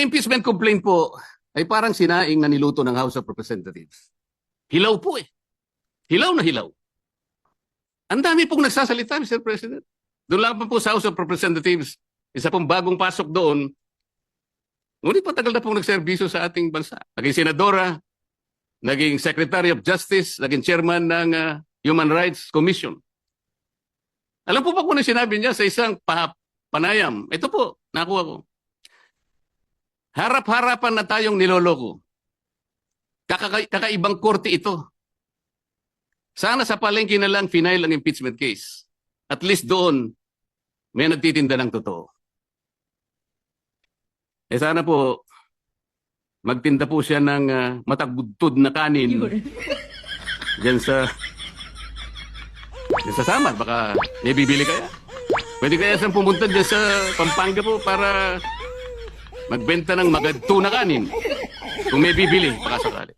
impeachment complaint po ay parang sinaing na niluto ng House of Representatives. Hilaw po eh. Hilaw na hilaw. Ang dami pong nagsasalita, Mr. President. Doon lang pa po sa House of Representatives, isa pong bagong pasok doon. Ngunit patagal na pong nagserbisyo sa ating bansa. Naging senadora, naging Secretary of Justice, naging chairman ng Human Rights Commission. Alam po ba kung ano sinabi niya sa isang panayam? Ito po, nakuha ko. Harap-harapan na tayong niloloko. Kakaibang korte ito. Sana sa palengke na lang final ang impeachment case. At least doon, may nagtitinda ng totoo. Sana po, magtinda po siya ng matagbudtod na kanin dyan sa Samar. Baka may bibili kaya. Pwede kaya siyang pumunta dyan sa Pampanga po para magbenta ng magadto na kanin. Kung may bibili, baka sakali.